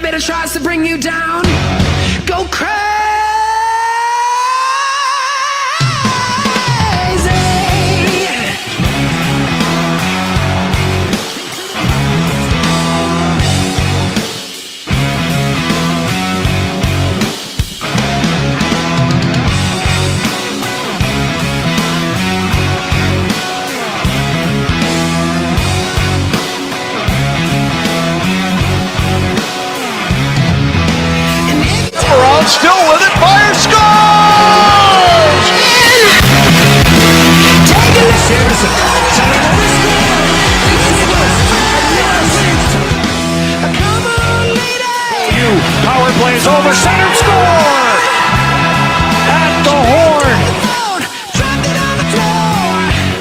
elevator tries to bring you down, go crazy. Still with it, Fire scores! Power plays over, center score! At the horn!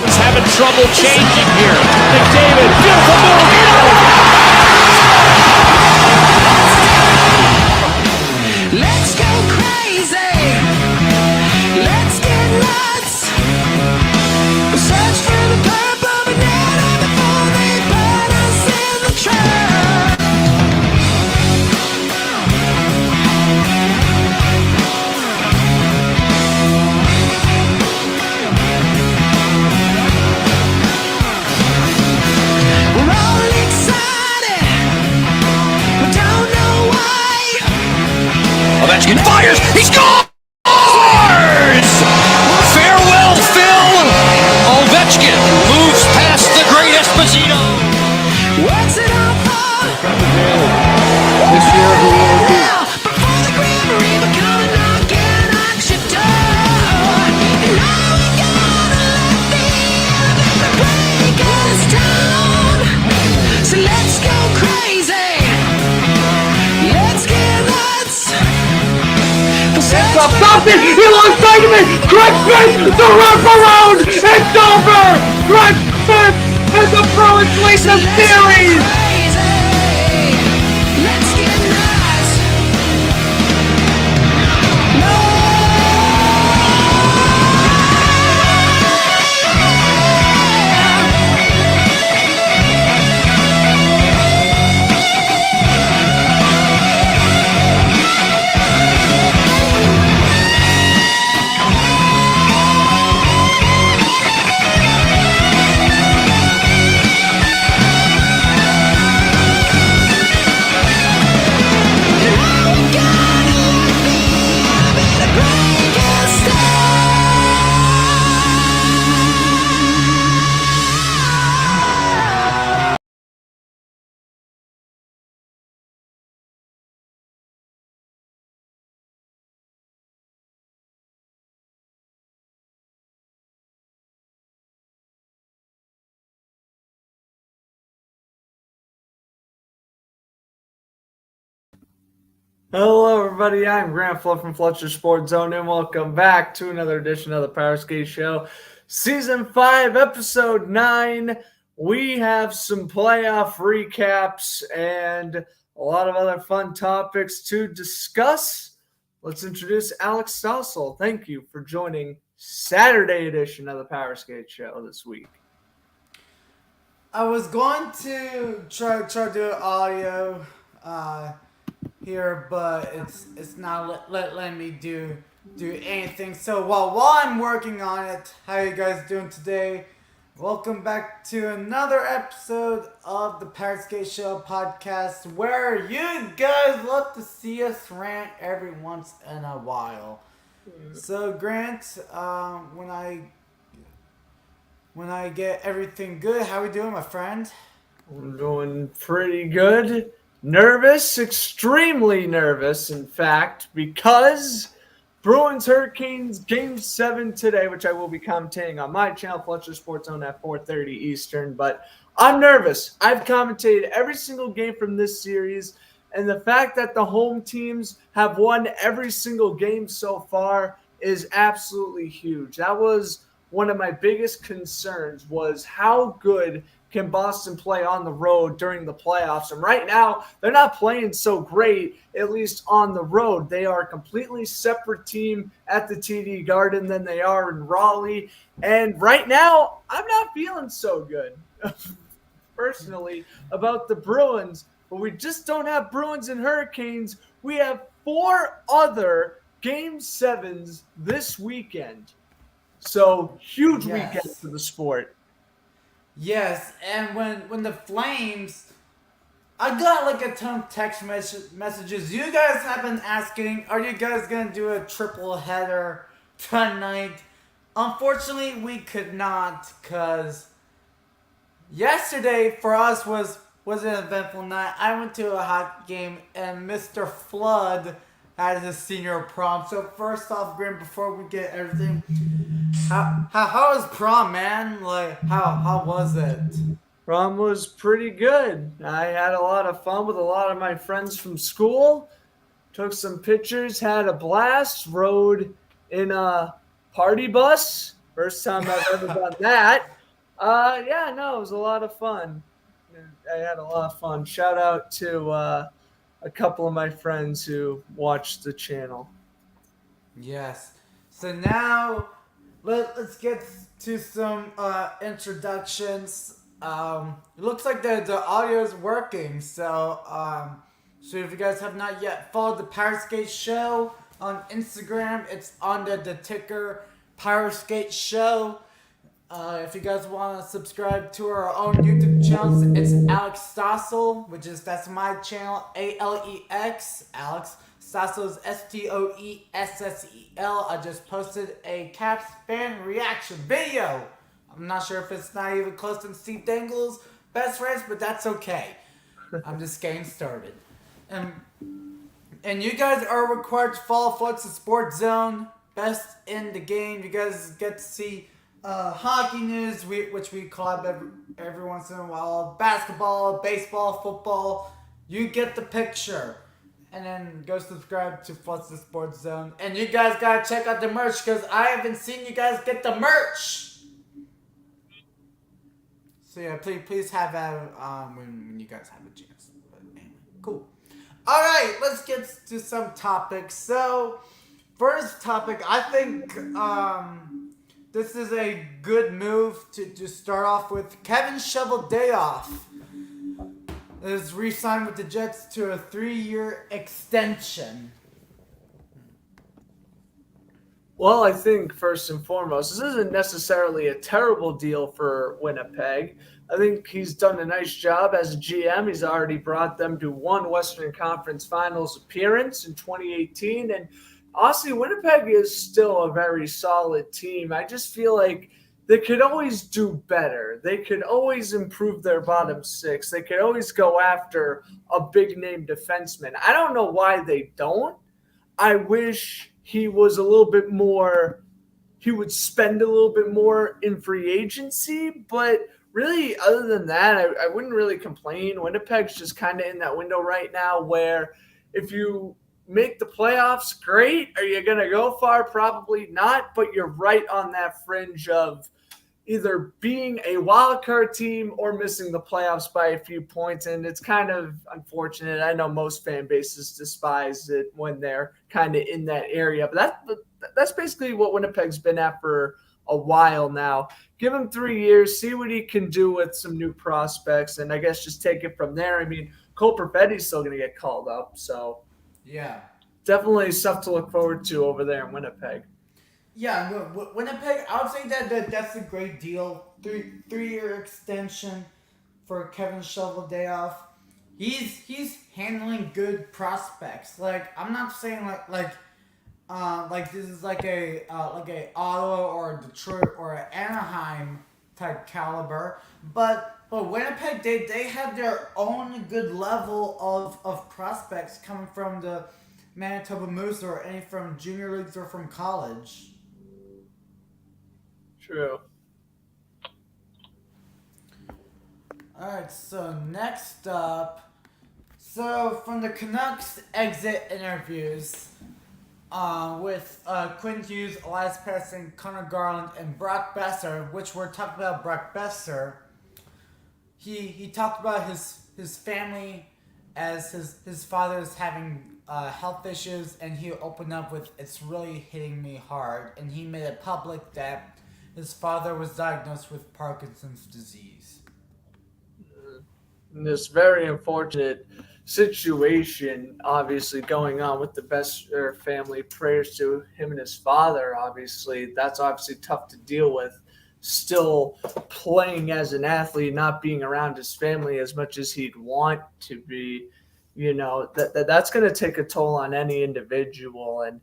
He's having trouble changing here. McDavid, beautiful move! Let's go crazy. Let's get nuts. Search for the purple banana before they burn us in the truck. We're all excited, but don't know why. Ovechkin fires, he scores! Farewell, Phil! Ovechkin moves past the great Esposito. What's it all for? This year, who will it be? Now, before the Grim Reaper come and knocking at your door. And now we gotta let the break us down. So let's go crazy. Let's get nuts. Stop it! He lost sight of it! Greg Smith, the wraparound! It's over! Greg Smith and the Bruins lead the series! Let's get nuts. Hello, everybody. I'm Grant Flo from Fletcher Sports Zone, and welcome back to another edition of the Powerskateshow, Season 5, Episode 9. We have some playoff recaps and a lot of other fun topics to discuss. Let's introduce Alex Stossel. Thank you for joining Saturday edition of the Powerskateshow this week. I was going to try to do audio here, but it's not letting me do anything. So while I'm working on it, how you guys doing today? Welcome back to another episode of the Powerskateshow podcast, where you guys love to see us rant every once in a while. So Grant, when I get everything good, how we doing, my friend? We're doing pretty good. Nervous, extremely nervous, in fact, because Bruins Hurricanes Game 7 today, which I will be commentating on my channel, Fletcher Sports Zone, at 4:30 Eastern. But I'm nervous. I've commentated every single game from this series, and the fact that the home teams have won every single game so far is absolutely huge. That was one of my biggest concerns, was how good can Boston play on the road during the playoffs? And right now, they're not playing so great, at least on the road. They are a completely separate team at the TD Garden than they are in Raleigh. And right now, I'm not feeling so good, personally, about the Bruins. but we just don't have Bruins and Hurricanes. We have 4 other Game 7s this weekend. So, huge weekend for the sport. Yes, and when the Flames, I got like a ton of text messages. You guys have been asking, are you guys gonna do a triple header tonight? Unfortunately, we could not, cause yesterday for us was an eventful night. I went to a hockey game and Mr. Flood had his senior prom. So first off, Grim, before we get everything, how was prom, man? Like how was it? Prom was pretty good. I had a lot of fun with a lot of my friends from school. Took some pictures, had a blast, rode in a party bus. First time I've ever done that. Yeah, no, it was a lot of fun. I had a lot of fun. Shout out to a couple of my friends who watched the channel. Yes. So now let's get to some introductions. It looks like the audio is working. So if you guys have not yet followed the Powerskateshow on Instagram, it's under the ticker Powerskateshow. If you guys want to subscribe to our own YouTube channels, it's Alex Stossel, that's my channel, ALEX, Alex. Stossel is STOESSEL. I just posted a Caps fan reaction video. I'm not sure if it's not even close to Steve Dangle's best friends, but that's okay. I'm just getting started. And you guys are required to follow Flux the Sports Zone, best in the game. You guys get to see hockey news, which we collab every once in a while. Basketball, baseball, football. You get the picture. And then go subscribe to Flux the Sports Zone. And you guys gotta check out the merch because I haven't seen you guys get the merch. So yeah, please have that when you guys have a chance. But anyway, cool. All right, let's get to some topics. So first topic, I think this is a good move to start off with. Kevin Shoveldayoff is re-signed with the Jets to a 3-year extension. Well, I think first and foremost, this isn't necessarily a terrible deal for Winnipeg. I think he's done a nice job as a GM. He's already brought them to one Western Conference Finals appearance in 2018. And honestly, Winnipeg is still a very solid team. I just feel like they could always do better. They could always improve their bottom 6. They could always go after a big-name defenseman. I don't know why they don't. I wish he was a little bit more – he would spend a little bit more in free agency. But really, other than that, I wouldn't really complain. Winnipeg's just kind of in that window right now where if you make the playoffs, great. Are you going to go far? Probably not. But you're right on that fringe of – either being a wild card team or missing the playoffs by a few points. And it's kind of unfortunate. I know most fan bases despise it when they're kind of in that area, but that's basically what Winnipeg's been at for a while now. Give him 3 years, see what he can do with some new prospects, and I guess just take it from there. I mean, Cole Perfetti's still going to get called up, so yeah, definitely stuff to look forward to over there in Winnipeg. Yeah, Winnipeg, I would say that's a great deal. 3-year extension for Kevin Shoveldayoff. He's handling good prospects. Like, I'm not saying like this is like a Ottawa or a Detroit or an Anaheim type caliber, but Winnipeg they have their own good level of prospects coming from the Manitoba Moose or any from junior leagues or from college. True. Alright, so next up, from the Canucks exit interviews with Quinn Hughes, Elias Pettersson, Connor Garland, and Brock Besser, which we're talking about Brock Besser, he talked about his family as his father is having health issues, and he opened up with, "It's really hitting me hard," and he made it public that his father was diagnosed with Parkinson's disease. in this very unfortunate situation, obviously going on with the best family. Prayers to him and his father. Obviously, that's obviously tough to deal with. Still playing as an athlete, not being around his family as much as he'd want to be. That's going to take a toll on any individual. And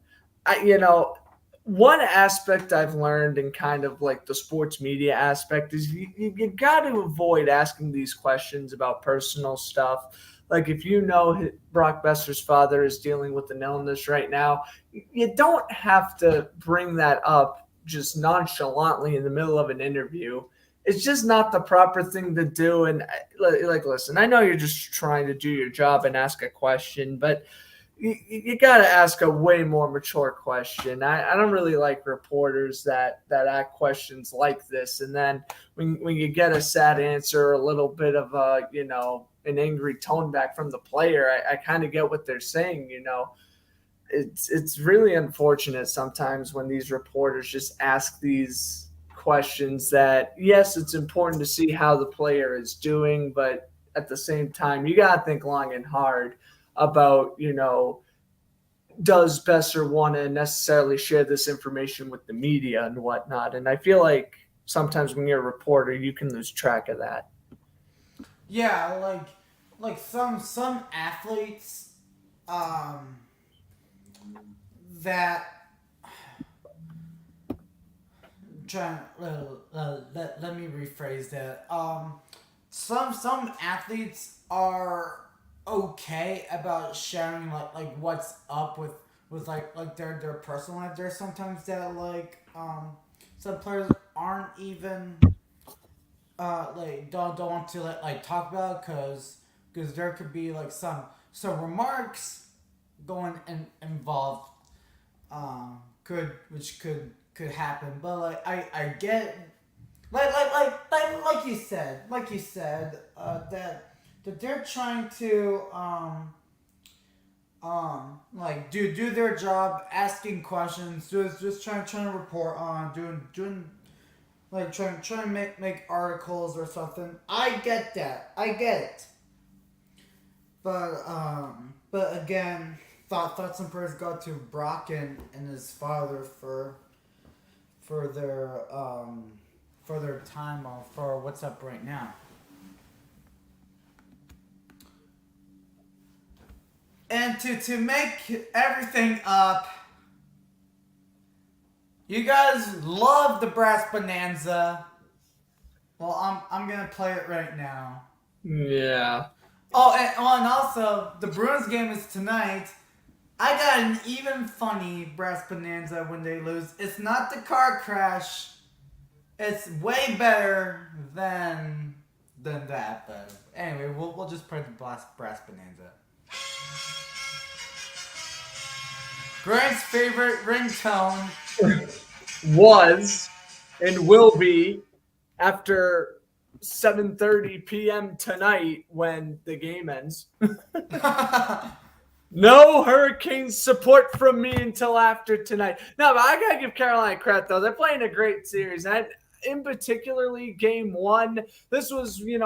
one aspect I've learned in kind of like the sports media aspect is you got to avoid asking these questions about personal stuff. Like if Brock Besser's father is dealing with an illness right now, you don't have to bring that up just nonchalantly in the middle of an interview. It's just not the proper thing to do. And listen, I know you're just trying to do your job and ask a question, but you got to ask a way more mature question. I don't really like reporters that ask questions like this, and then when you get a sad answer, a little bit of an angry tone back from the player, I kind of get what they're saying. It's really unfortunate sometimes when these reporters just ask these questions that, yes, it's important to see how the player is doing, but at the same time, you got to think long and hard about, does Besser want to necessarily share this information with the media and whatnot? And I feel like sometimes when you're a reporter, you can lose track of that. Yeah, like some athletes, that let me rephrase that. Some athletes are okay about sharing like what's up with like their personal life. There's sometimes that some players aren't even like don't want to like talk about because there could be like some remarks going involved, could happen. But like I get like you said that they're trying to like do their job, asking questions, just trying to report on, doing like trying to make articles or something. I get that. I get it. But again, thoughts and prayers go to Brock and his father for their time off, for what's up right now. And to make everything up, you guys love the Brass Bonanza. Well, I'm gonna play it right now. Yeah. And also the Bruins game is tonight. I got an even funny Brass Bonanza when they lose. It's not the car crash. It's way better than that. But anyway, we'll just play the Brass Bonanza. Grant's favorite ringtone Was and will be after 7:30 p.m. tonight when the game ends. No Hurricanes support from me until after tonight. No, but I gotta give Carolina credit though. They're playing a great series. And in particularly game one, this was, when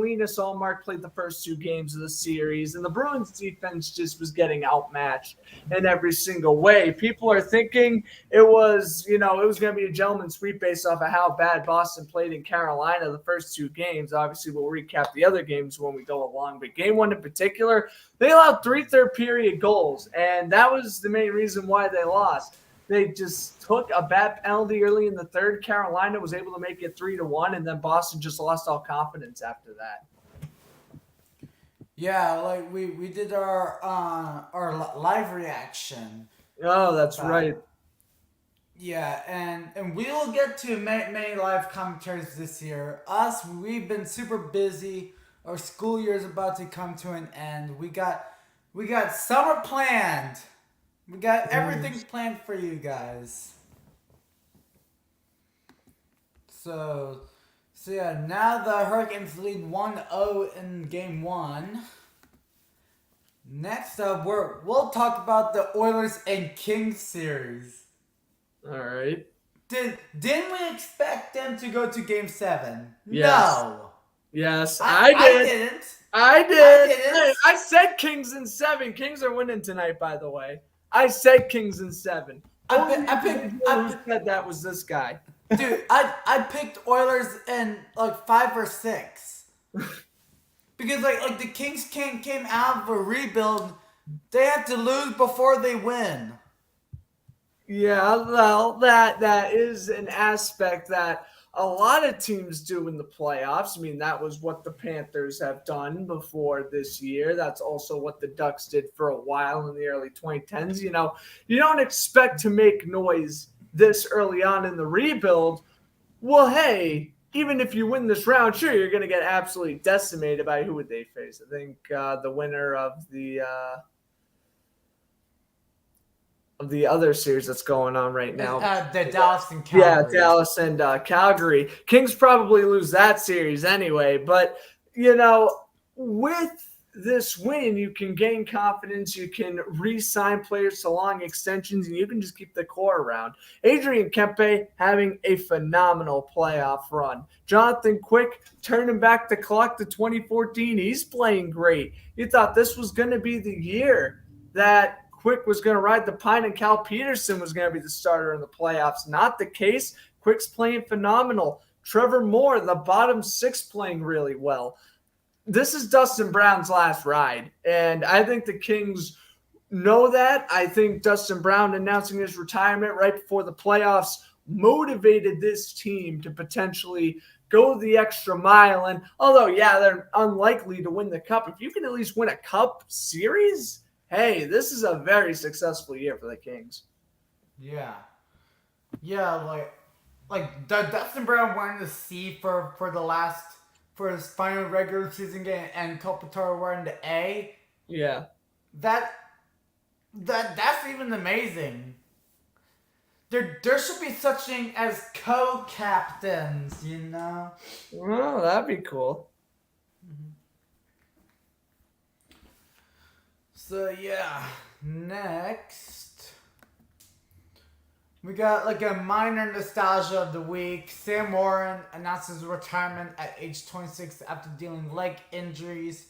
Linus Allmark played the first two games of the series, and the Bruins defense just was getting outmatched in every single way. People are thinking it was going to be a gentleman's sweep based off of how bad Boston played in Carolina the first two games. Obviously, we'll recap the other games when we go along, but game one in particular, they allowed 3 third-period goals, and that was the main reason why they lost. They just took a bad penalty early in the third. Carolina was able to make it 3-1, and then Boston just lost all confidence after that. Yeah, like we did our live reaction. Oh, that's right. Yeah, and we will get to many live commentaries this year. We've been super busy. Our school year is about to come to an end. We got summer planned. We got everything planned for you guys. So yeah, now the Hurricanes lead 1-0 in game one. Next up, we'll talk about the Oilers and Kings series. All right. Didn't we expect them to go to game 7? Yes. No. Yes, I did. didn't. I did. I didn't. I said Kings in 7. Kings are winning tonight, by the way. I said Kings in 7. Who said that was this guy? Dude, I picked Oilers in like 5 or 6. Because like the Kings came out of a rebuild. They have to lose before they win. Yeah, well, that is an aspect that a lot of teams do in the playoffs. I mean, that was what the Panthers have done before this year. That's also what the Ducks did for a while in the early 2010s. You know, you don't expect to make noise this early on in the rebuild. Well, hey, even if you win this round, sure, you're going to get absolutely decimated by who would they face? I think the winner of the other series that's going on right now. The Dallas and Calgary. Yeah, Dallas and Calgary. Kings probably lose that series anyway. But, you know, with this win, you can gain confidence. You can re-sign players to long extensions, and you can just keep the core around. Adrian Kempe having a phenomenal playoff run. Jonathan Quick turning back the clock to 2014. He's playing great. You thought this was going to be the year that Quick was going to ride the pine and Cal Peterson was going to be the starter in the playoffs. Not the case. Quick's playing phenomenal. Trevor Moore, the bottom 6, playing really well. This is Dustin Brown's last ride, and I think the Kings know that. I think Dustin Brown announcing his retirement right before the playoffs motivated this team to potentially go the extra mile. And although, yeah, they're unlikely to win the cup, if you can at least win a cup series, hey, this is a very successful year for the Kings. Yeah. Yeah, like Dustin Brown wearing the C for his final regular season game, and Kopitar wearing the A. Yeah. That's even amazing. There should be such thing as co-captains, you know? Oh, that'd be cool. So yeah, next we got like a minor nostalgia of the week. Sam Warren announces retirement at age 26 after dealing leg injuries.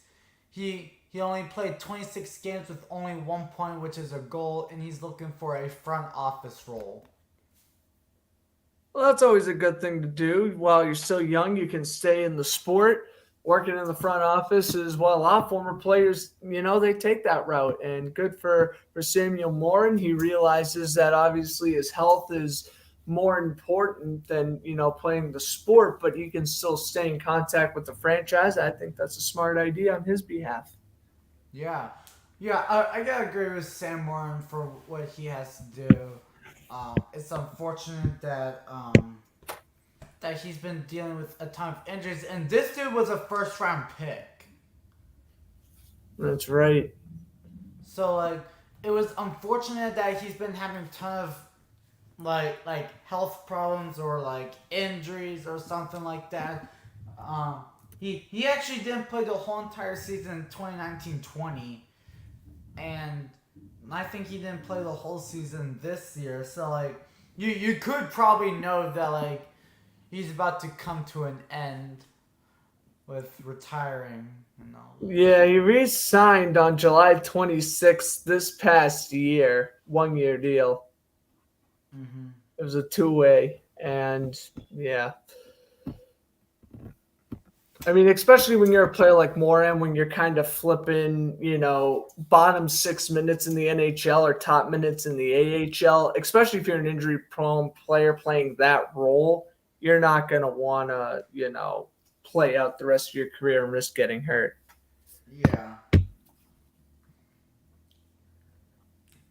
He only played 26 games with only 1 point, which is a goal, and he's looking for a front office role. Well, that's always a good thing to do. While you're still young, you can stay in the sport. Working in the front office as well. A lot of former players, you know, they take that route. And good for Samuel Morin. He realizes that obviously his health is more important than, you know, playing the sport, but he can still stay in contact with the franchise. I think that's a smart idea on his behalf. Yeah. Yeah, I gotta agree with Sam Warren for what he has to do. It's unfortunate that he's been dealing with a ton of injuries, and this dude was a first-round pick. That's right. So, like, it was unfortunate that he's been having a ton of, like health problems or, like, injuries or something like that. He actually didn't play the whole entire season in 2019-20, and I think he didn't play the whole season this year. So, like, you could probably know that, like, he's about to come to an end with retiring and all that. Yeah, he re-signed on July 26th this past year. 1-year deal. Mm-hmm. It was a 2-way. And, yeah. I mean, especially when you're a player like Morin, when you're kind of flipping, you know, bottom 6 minutes in the NHL or top minutes in the AHL, especially if you're an injury-prone player playing that role, you're not going to want to, you know, play out the rest of your career and risk getting hurt. Yeah.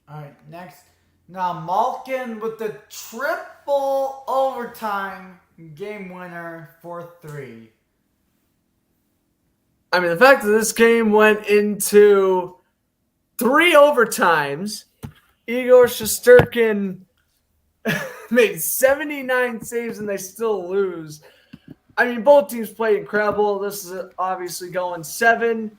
All right, next. Now, Malkin with the triple overtime game winner 4-3. I mean, the fact that this game went into 3 overtimes, Igor Shesterkin made 79 saves and they still lose. I mean, both teams played incredible. This is obviously going 7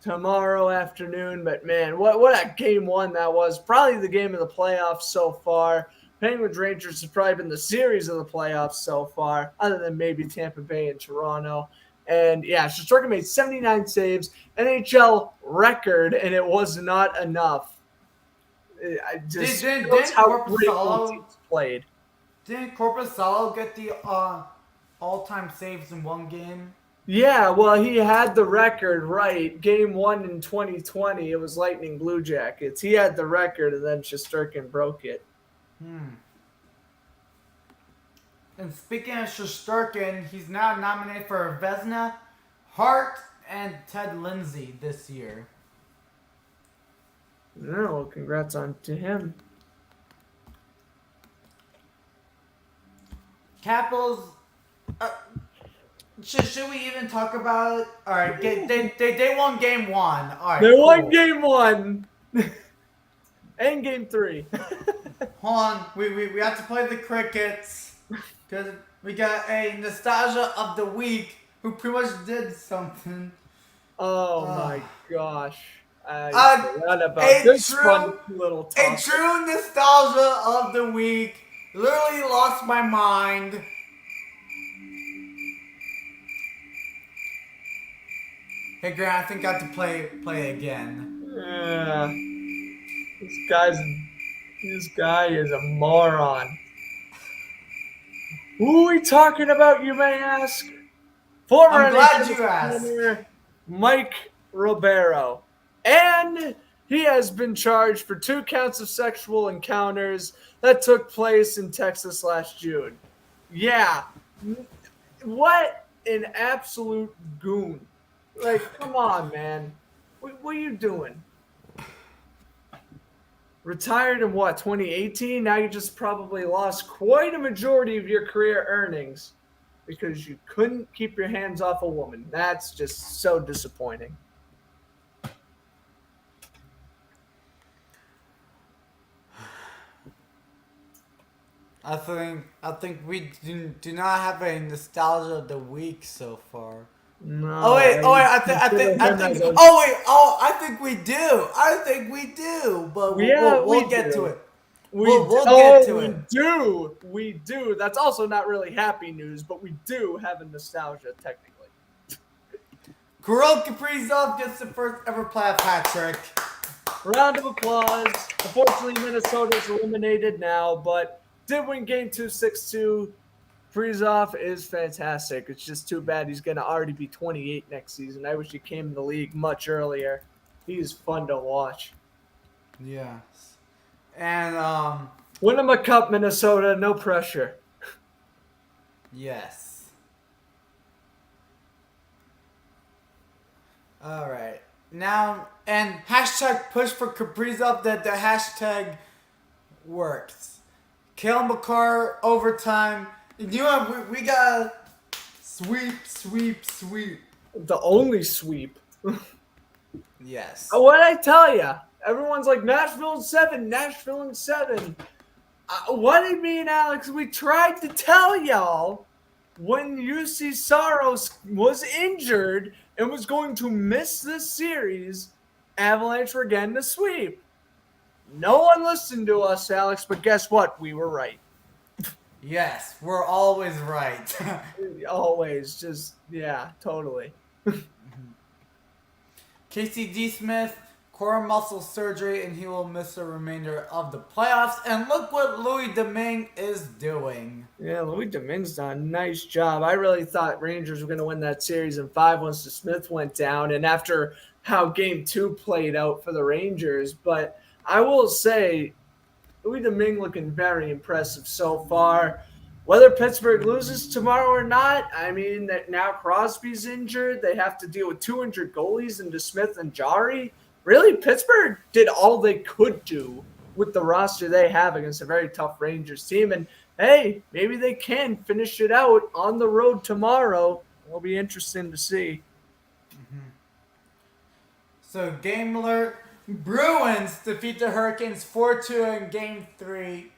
tomorrow afternoon. But, man, what a game one that was. Probably the game of the playoffs so far. Penguins Rangers has probably been the series of the playoffs so far, other than maybe Tampa Bay and Toronto. And yeah, Shesterkin made 79 saves, NHL record, and it was not enough. I just shows how great both teams played. Didn't Corpusalo get the all-time saves in one game? Yeah, well, he had the record, right. Game 1 in 2020, it was Lightning Blue Jackets. He had the record, and then Shesterkin broke it. And speaking of Shesterkin, he's now nominated for Vezina, Hart, and Ted Lindsay this year. No, congrats on to him. Capitals. Should we even talk about it? All right, they won game 1. All right, They cool. won game 1 and game 3. Hold on, we have to play the Crickets because we got a nostalgia of the week who pretty much did something. Oh my gosh. I forgot about this fun little topic. A true nostalgia of the week. Literally lost my mind. Hey Grant, I think I have to play again. Yeah. This guy is a moron. Who are we talking about, you may ask? Former I'm glad NHL you asked. player Mike Ribeiro. And he has been charged for 2 counts of sexual encounters that took place in Texas last June. Yeah. What an absolute goon. Like, come on, man. What are you doing? Retired in what, 2018? Now you just probably lost quite a majority of your career earnings because you couldn't keep your hands off a woman. That's just so disappointing. I think we do not have a nostalgia of the week so far. No. I think we do. I think we do. But we'll get to it. We'll get to it. We do. That's also not really happy news, but we do have a nostalgia technically. Kirill Kaprizov gets the first ever playoff hat trick. Round of applause. Unfortunately, Minnesota's eliminated now, but did win game 2, 6-2. Kaprizov is fantastic. It's just too bad he's going to already be 28 next season. I wish he came in the league much earlier. He's fun to watch. Yes. And, win him a cup, Minnesota. No pressure. Yes. All right. Now, and hashtag push for Kaprizov, that the hashtag works. Kale McCarr, overtime. You know, we got sweep. The only sweep. Yes. What'd I tell you? Everyone's like, Nashville in 7. What do you mean, Alex? We tried to tell y'all when UC Saros was injured and was going to miss this series, Avalanche were getting the sweep. No one listened to us, Alex, but guess what? We were right. Yes, we're always right. Always. Just, yeah, totally. Casey D. Smith, core muscle surgery, and he will miss the remainder of the playoffs. And look what Louis Domingue is doing. Yeah, Louis Domingue's done a nice job. I really thought Rangers were going to win that series in 5 once the Smith went down, and after how Game 2 played out for the Rangers. But I will say, Louis Domingue looking very impressive so far. Whether Pittsburgh loses tomorrow or not, I mean, that now Crosby's injured. They have to deal with 2 injured goalies into Smith and Jari. Really, Pittsburgh did all they could do with the roster they have against a very tough Rangers team. And, hey, maybe they can finish it out on the road tomorrow. It'll be interesting to see. So, game alert. Bruins defeat the Hurricanes 4-2 in Game 3.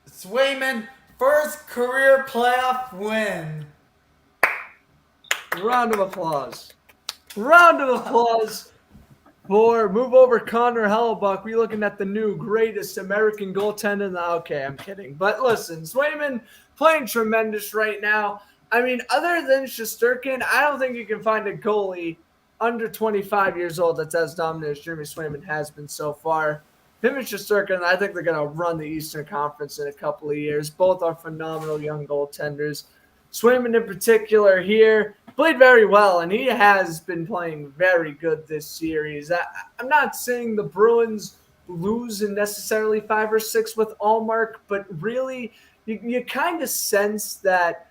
Swayman, first career playoff win. Round of applause. Round of applause for move over Connor Hellebuck. We're looking at the new greatest American goaltender in the... Okay, I'm kidding. But listen, Swayman playing tremendous right now. I mean, other than Shesterkin, I don't think you can find a goalie under 25 years old that's as dominant as Jeremy Swayman has been so far. Him and Shesterkin, I think they're going to run the Eastern Conference in a couple of years. Both are phenomenal young goaltenders. Swayman in particular here played very well, and he has been playing very good this series. I'm not saying the Bruins lose in necessarily 5 or 6 with Allmark, but really you kind of sense that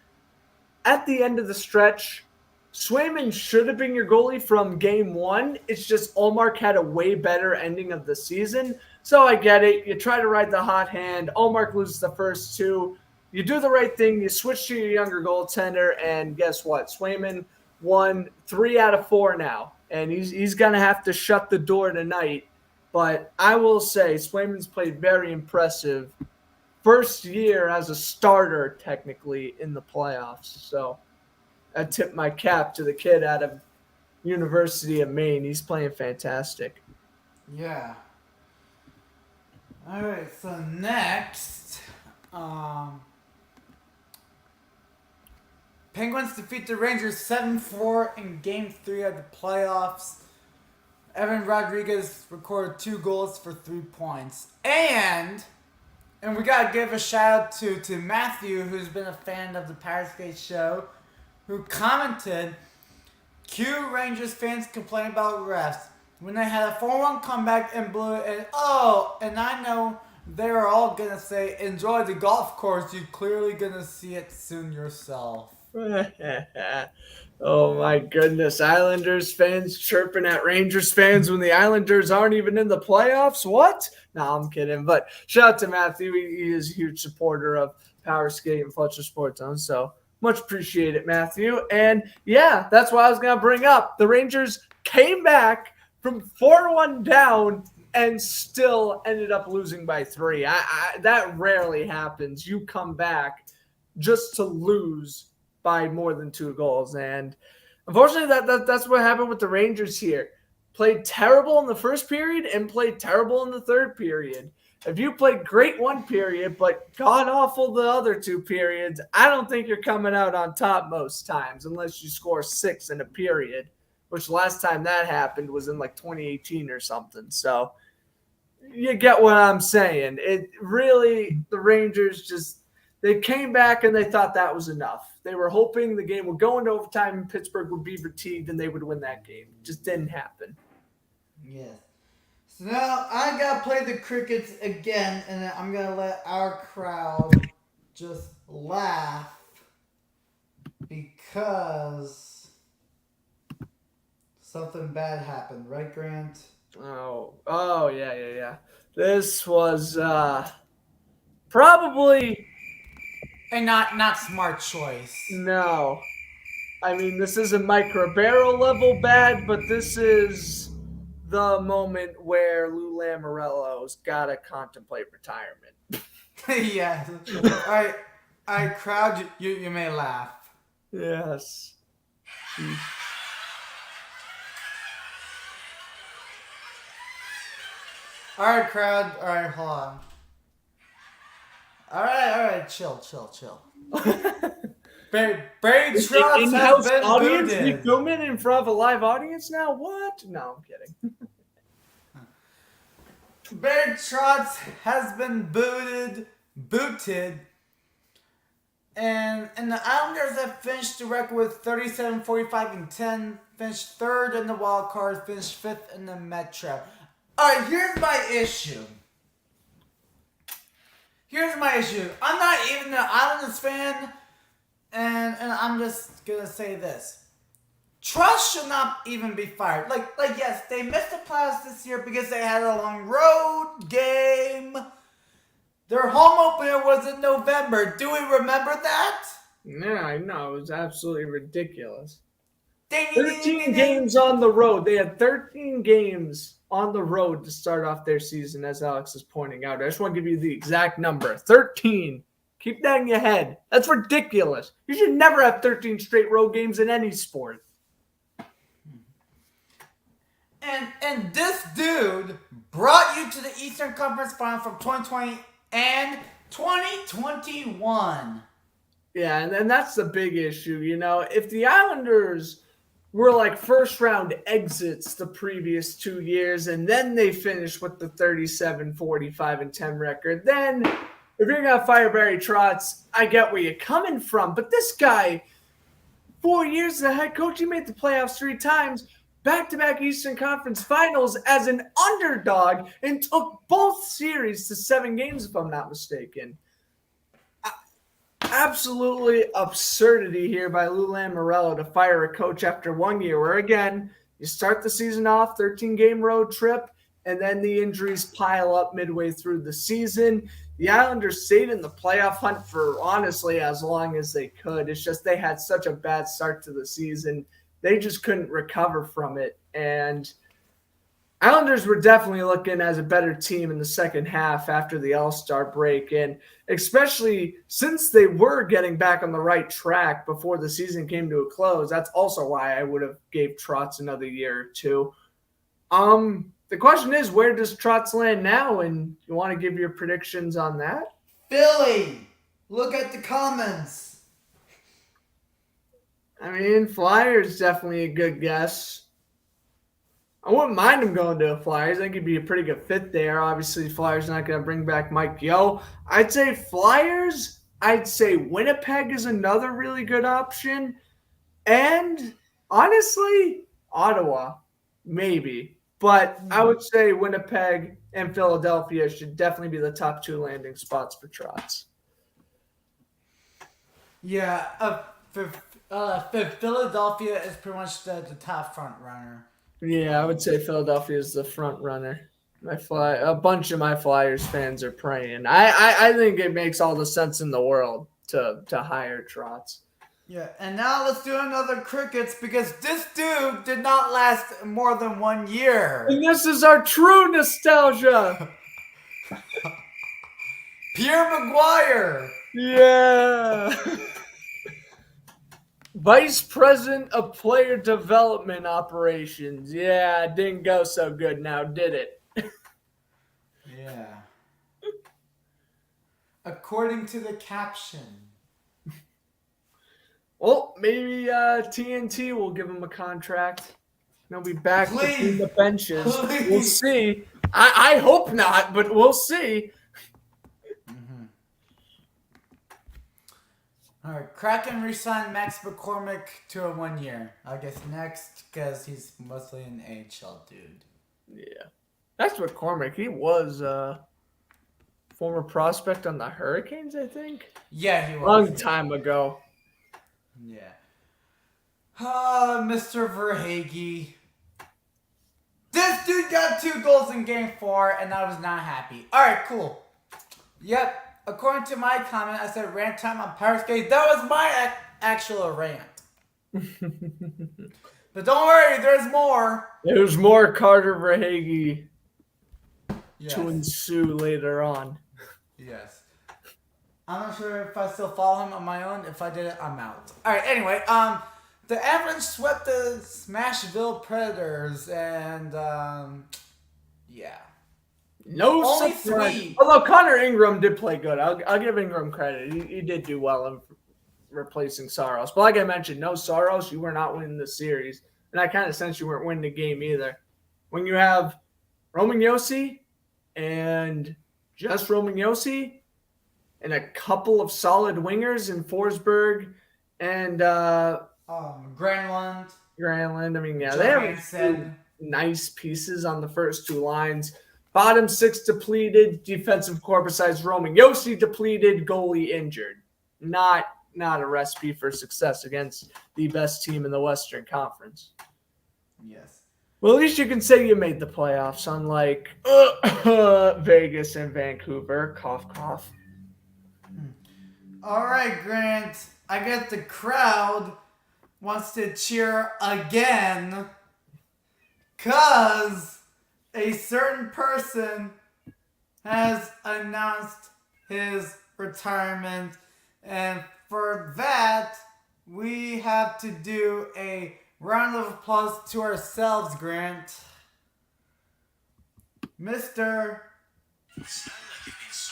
at the end of the stretch, Swayman should have been your goalie from game 1. It's just Allmark had a way better ending of the season. So I get it. You try to ride the hot hand. Allmark loses the first 2. You do the right thing. You switch to your younger goaltender, and guess what? Swayman won 3 out of 4 now, and he's going to have to shut the door tonight. But I will say Swayman's played very impressive. First year as a starter, technically, in the playoffs. So I tip my cap to the kid out of University of Maine. He's playing fantastic. Yeah. All right. So next, Penguins defeat the Rangers 7-4 in Game 3 of the playoffs. Evan Rodriguez recorded 2 goals for 3 points. And we gotta give a shout out to Matthew, who's been a fan of the Powerskateshow, who commented, "Cue Rangers fans complain about refs when they had a 4-1 comeback and blew it. And I know they're all gonna say, enjoy the golf course. You're clearly gonna see it soon yourself." Oh my goodness. Islanders fans chirping at Rangers fans when the Islanders aren't even in the playoffs? What? No, I'm kidding. But shout out to Matthew. He is a huge supporter of Power Skate and Fletcher Sports Zone. So much appreciated, Matthew. And yeah, that's what I was going to bring up. The Rangers came back from 4-1 down and still ended up losing by 3. That rarely happens. You come back just to lose by more than 2 goals. And unfortunately, that's what happened with the Rangers here. Played terrible in the first period and played terrible in the third period. If you played great one period but god-awful the other 2 periods, I don't think you're coming out on top most times unless you score 6 in a period, which last time that happened was in like 2018 or something. So you get what I'm saying. It really, the Rangers just, they came back and they thought that was enough. They were hoping the game would go into overtime and Pittsburgh would be fatigued and they would win that game. It just didn't happen. Yes. So now I gotta play the crickets again, and then I'm gonna let our crowd just laugh because something bad happened, right, Grant? Oh, yeah. This was probably And not smart choice. no. I mean, this isn't micro barrel level bad, but this is the moment where Lou Lamoriello's got to contemplate retirement. Yeah. All right, crowd, you may laugh. Yes. All right, crowd. All right, hold on. All right, chill. Barry Trotz has In-house been audience? We booted. film it in front of a live audience now? What? No, I'm kidding. Barry Trotz has been booted, and the Islanders have finished the record with 37, 45, and 10. Finished 3rd in the wild card. Finished 5th in the Metro. All right, here's my issue. I'm not even an Islanders fan, and I'm just gonna say this. Trust should not even be fired. Like yes, they missed the playoffs this year because they had a long road game. Their home opener was in November. Do we remember that? Yeah, I know. It was absolutely ridiculous. 13 games on the road. They had 13 games on the road to start off their season, as Alex is pointing out. I just want to give you the exact number. 13. Keep that in your head. That's ridiculous. You should never have 13 straight road games in any sport. And this dude brought you to the Eastern Conference Final from 2020 and 2021. Yeah, and that's the big issue. If the Islanders were like first round exits the previous 2 years and then they finished with the 37, 45, and 10 record, then if you're going to fire Barry Trotz, I get where you're coming from. But this guy, 4 years as a head coach, he made the playoffs 3 times, back-to-back Eastern Conference Finals as an underdog, and took both series to 7 games, if I'm not mistaken. Absolutely absurdity here by Lou Lamoriello to fire a coach after 1 year, where again, you start the season off, 13-game road trip, and then the injuries pile up midway through the season. The Islanders stayed in the playoff hunt for honestly as long as they could. It's just they had such a bad start to the season. They just couldn't recover from it. And Islanders were definitely looking as a better team in the second half after the All-Star break, and especially since they were getting back on the right track before the season came to a close. That's also why I would have gave Trotz another year or two. The question is, where does Trotz land now? And you want to give your predictions on that? Philly, look at the comments. I mean, Flyers definitely a good guess. I wouldn't mind him going to the Flyers. I think he'd be a pretty good fit there. Obviously, Flyers not going to bring back Mike Yeo. I'd say Flyers. I'd say Winnipeg is another really good option. And honestly, Ottawa, maybe. But I would say Winnipeg and Philadelphia should definitely be the top 2 landing spots for Trotz. Yeah, Philadelphia is pretty much the top front runner. Yeah, I would say Philadelphia is the front runner. A bunch of my Flyers fans are praying. I think it makes all the sense in the world to hire Trotz. Yeah, and now let's do another Crickets because this dude did not last more than 1 year. And this is our true nostalgia. Pierre Maguire. Yeah. Vice President of Player Development Operations. Yeah, it didn't go so good now, did it? Yeah. According to the caption. Well, maybe TNT will give him a contract. He'll be back between the benches. Please. We'll see. I hope not, but we'll see. All right, Kraken re-signed Max McCormick to a 1 year. I guess next because he's mostly an AHL dude. Yeah. That's McCormick. He was a former prospect on the Hurricanes, I think. Yeah, he was. Long time ago. Yeah. Mr. Verhaeghe. This dude got 2 goals in Game 4, and I was not happy. All right, cool. Yep. According to my comment, I said rant time on Powerskateshow. That was my actual rant. But don't worry, there's more. There's more Carter Verhaeghe Yes. to ensue later on. Yes. I'm not sure if I still follow him on my own. If I did it, I'm out. All right. Anyway, the Avalanche swept the Smashville Predators, and yeah. No Only surprise. 3. Although Connor Ingram did play good. I'll give Ingram credit. He did do well in replacing Saros. But like I mentioned, no Saros, you were not winning the series. And I kind of sense you weren't winning the game either. When you have Roman Josi and just Roman Josi and a couple of solid wingers in Forsberg and Granlund. Granlund. I mean, yeah, they have Johansson. nice pieces on the first 2 lines. Bottom 6 depleted, defensive core besides Roman Josi depleted, goalie injured. Not a recipe for success against the best team in the Western Conference. Yes. Well, at least you can say you made the playoffs, unlike Vegas and Vancouver. Cough, cough. All right, Grant. I guess the crowd wants to cheer again because a certain person has announced his retirement, and for that, we have to do a round of applause to ourselves, Grant. Mr.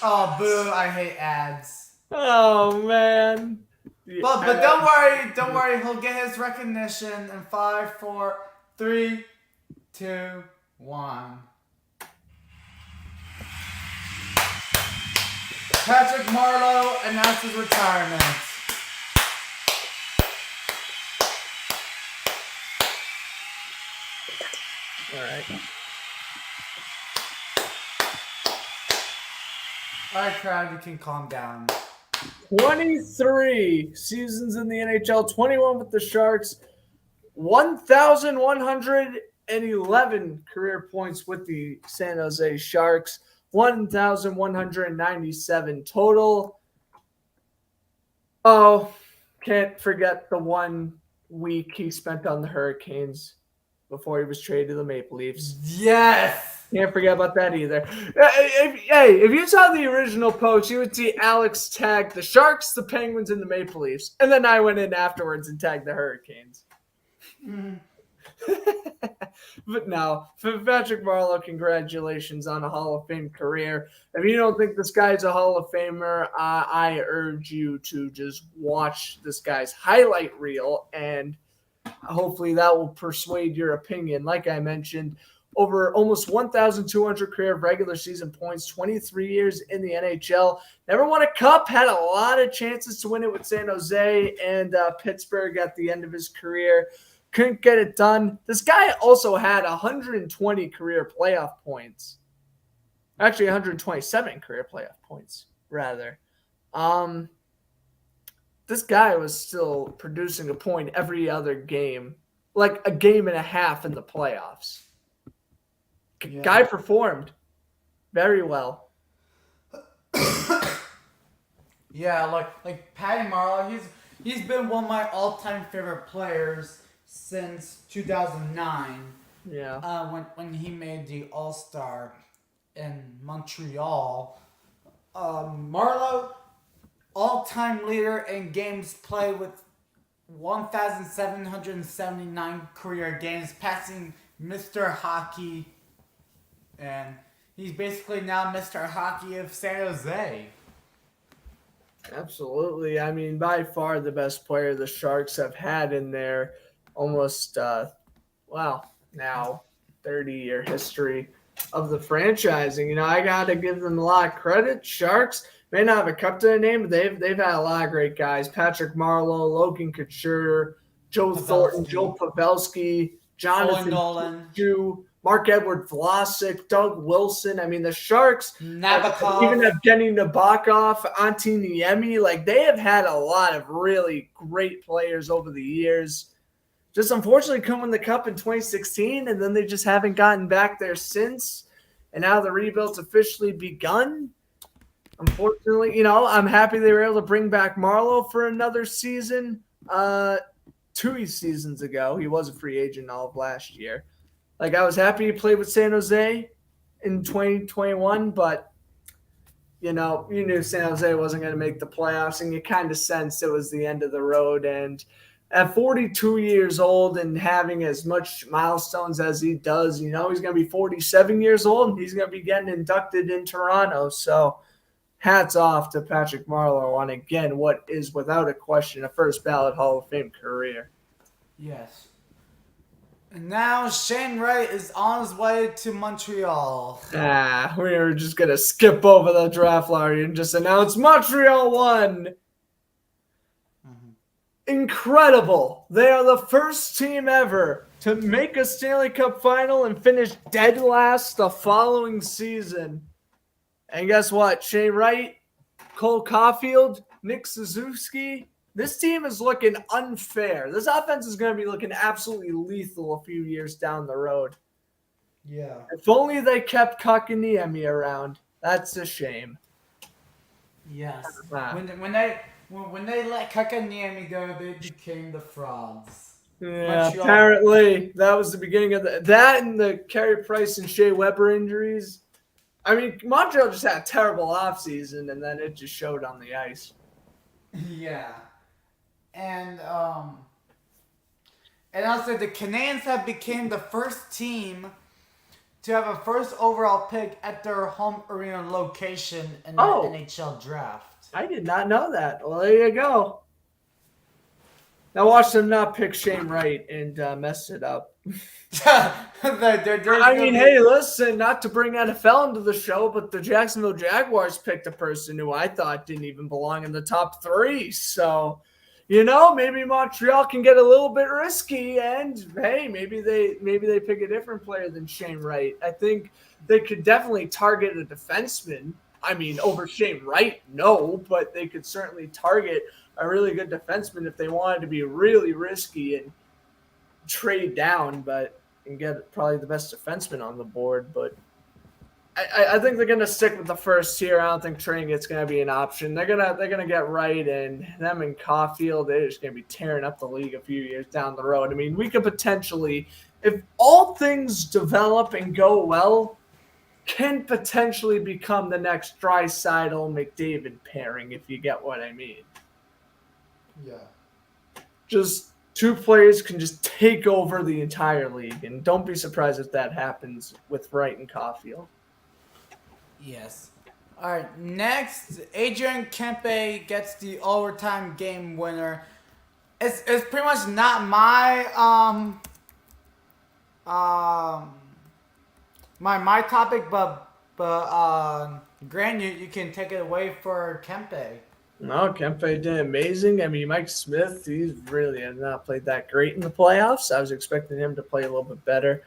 Oh, boo, I hate ads. Oh, man. But don't worry, he'll get his recognition in 5, 4, 3, 2, 1. Patrick Marleau announced his retirement. All right. All right, crowd, you can calm down. 23 seasons in the NHL, 21 with the Sharks, 1,111 career points with the San Jose Sharks, 1,197 total. Oh, can't forget the 1 week he spent on the Hurricanes before he was traded to the Maple Leafs. Yes! Can't forget about that either. If you saw the original post, you would see Alex tag the Sharks, the Penguins, and the Maple Leafs. And then I went in afterwards and tagged the Hurricanes. But no, for Patrick Marleau, congratulations on a Hall of Fame career. If you don't think this guy's a Hall of Famer, I urge you to just watch this guy's highlight reel, and hopefully that will persuade your opinion. Like I mentioned, over almost 1,200 career regular season points, 23 years in the NHL. Never won a cup, had a lot of chances to win it with San Jose and Pittsburgh at the end of his career. Couldn't get it done. This guy also had 120 career playoff points. Actually, 127 career playoff points, rather. This guy was still producing a point every other game, like a game and a half in the playoffs. Yeah. Guy performed very well. Yeah, like Patty Marleau, he's been one of my all-time favorite players since 2009. Yeah. When he made the All-Star in Montreal. Marleau, all-time leader in games played with 1,779 career games, passing Mr. Hockey. And he's basically now Mr. Hockey of San Jose. Absolutely. I mean, by far the best player the Sharks have had in their almost, now 30-year history of the franchising. You know, I got to give them a lot of credit. Sharks may not have a cup to their name, but they've had a lot of great guys. Patrick Marleau, Logan Couture, Joe Thornton, Joe Pavelski, Jonathan Chu, Mark-Edward Vlasic, Doug Wilson. I mean, the Sharks, Nabokov. even Evgeny Nabokov, Antti Niemi, like they have had a lot of really great players over the years. Just unfortunately couldn't win the cup in 2016, and then they just haven't gotten back there since. And now the rebuild's officially begun. Unfortunately, you know, I'm happy they were able to bring back Marleau for another season. 2 seasons ago, he was a free agent all of last year. Like, I was happy he played with San Jose in 2021, but, you know, you knew San Jose wasn't going to make the playoffs, and you kind of sensed it was the end of the road. And at 42 years old and having as much milestones as he does, you know, he's going to be 47 years old, and he's going to be getting inducted in Toronto. So hats off to Patrick Marleau on, again, what is without a question a first ballot Hall of Fame career. Yes. And now Shane Wright is on his way to Montreal. We were just going to skip over the draft lottery and just announce Montreal won. Incredible. They are the first team ever to make a Stanley Cup final and finish dead last the following season. And guess what? Shane Wright, Cole Caulfield, Nick Suzuki. This team is looking unfair. This offense is going to be looking absolutely lethal a few years down the road. Yeah. If only they kept Kakaniemi around. That's a shame. Yes. When they let Kakaniemi go, they became the Frogs. Yeah, Montreal. apparently that was the beginning of that and the Carey Price and Shea Weber injuries. I mean, Montreal just had a terrible offseason, and then it just showed on the ice. Yeah. And also the Canadiens have become the first team to have a first overall pick at their home arena location in the NHL draft. I did not know that. Well, there you go. Now watch them not pick Shane Wright and mess it up. I mean, hey, listen, not to bring NFL into the show, but the Jacksonville Jaguars picked a person who I thought didn't even belong in the top 3. So, maybe Montreal can get a little bit risky, and hey, maybe they pick a different player than Shane Wright. I think they could definitely target a defenseman. I mean, over Shane Wright, no, but they could certainly target a really good defenseman if they wanted to be really risky and trade down, and get probably the best defenseman on the board. But I think they're gonna stick with the first tier. I don't think trading it's gonna be an option. They're gonna get Wright, and them and Caulfield, they're just gonna be tearing up the league a few years down the road. I mean, we could potentially, if all things develop and go well, can potentially become the next Draisaitl McDavid pairing, if you get what I mean. Yeah. Just 2 players can just take over the entire league, and don't be surprised if that happens with Wright and Caulfield. Yes. All right. Next, Adrian Kempe gets the overtime game winner. It's pretty much not my my topic, but Grant, you can take it away for Kempe. No, Kempe did amazing. I mean, Mike Smith, he's really has not played that great in the playoffs. I was expecting him to play a little bit better.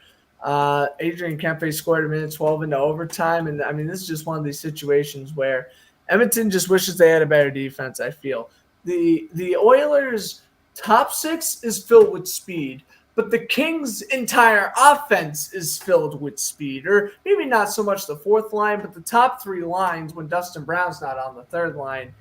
Adrian Kempe scored a minute 12 into overtime. And, I mean, this is just one of these situations where Edmonton just wishes they had a better defense, I feel. The Oilers' top 6 is filled with speed, but the Kings' entire offense is filled with speed. Or maybe not so much the 4th line, but the top 3 lines when Dustin Brown's not on the 3rd line,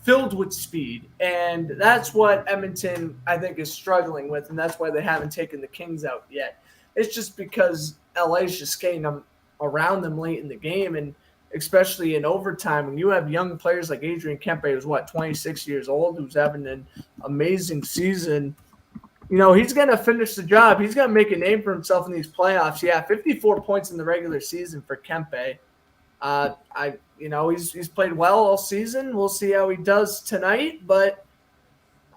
filled with speed. And that's what Edmonton, I think, is struggling with, and that's why they haven't taken the Kings out yet. It's just because LA's just skating them around them late in the game, and especially in overtime, when you have young players like Adrian Kempe, who's 26 years old, who's having an amazing season. He's going to finish the job. He's going to make a name for himself in these playoffs. Yeah, 54 points in the regular season for Kempe. He's played well all season. We'll see how he does tonight, but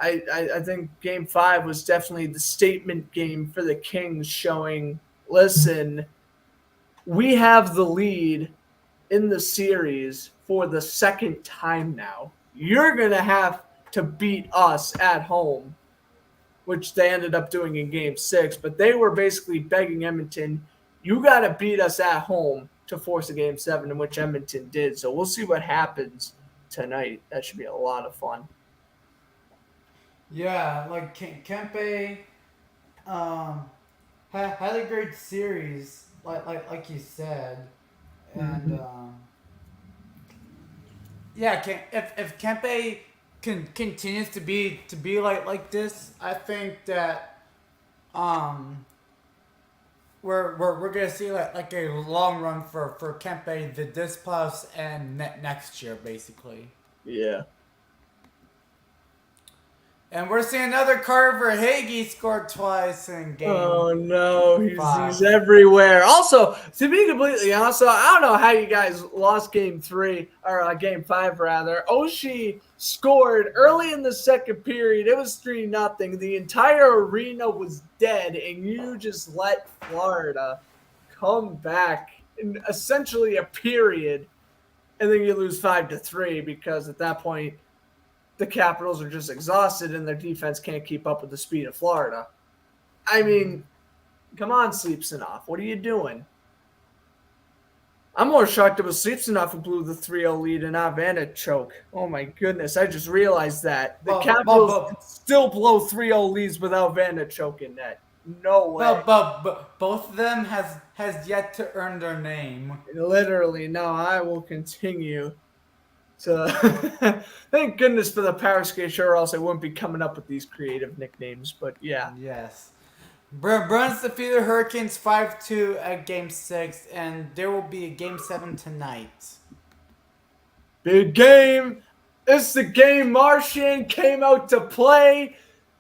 I think Game 5 was definitely the statement game for the Kings, showing, listen, we have the lead in the series for the 2nd time now. You're going to have to beat us at home, which they ended up doing in Game 6, but they were basically begging Edmonton, you got to beat us at home to force a Game 7, in which Edmonton did. So we'll see what happens tonight. That should be a lot of fun. Yeah, like Kempe had a great series, like you said, and if Kempe continues to be like this, I think that we're gonna see like a long run for Kempe this playoffs and next year, basically. Yeah. And we're seeing another Carver Hagee scored twice in game. Oh no, he's 5. everywhere. Also, to be completely honest, I don't know how you guys lost Game 3 or Game 5 rather. Oshie scored early in the 2nd period. It was 3-0. The entire arena was dead, and you just let Florida come back in essentially a period, and then you lose 5-3 because at that point the Capitals are just exhausted and their defense can't keep up with the speed of Florida. I mean, come on, Sleepsinoff. What are you doing? I'm more shocked it was Sleepsinoff who blew the 3-0 lead and not Vanderchoke. Oh, my goodness. I just realized that. The Capitals still blow 3-0 leads without Vanderchoke in net. No way. But both of them has yet to earn their name. Literally. No, I will continue. So, thank goodness for the Powerskateshow, or else I wouldn't be coming up with these creative nicknames. But yeah. Yes. Bruins defeated Hurricanes 5-2 at Game 6, and there will be a Game 7 tonight. Big game. It's the game Marchand came out to play.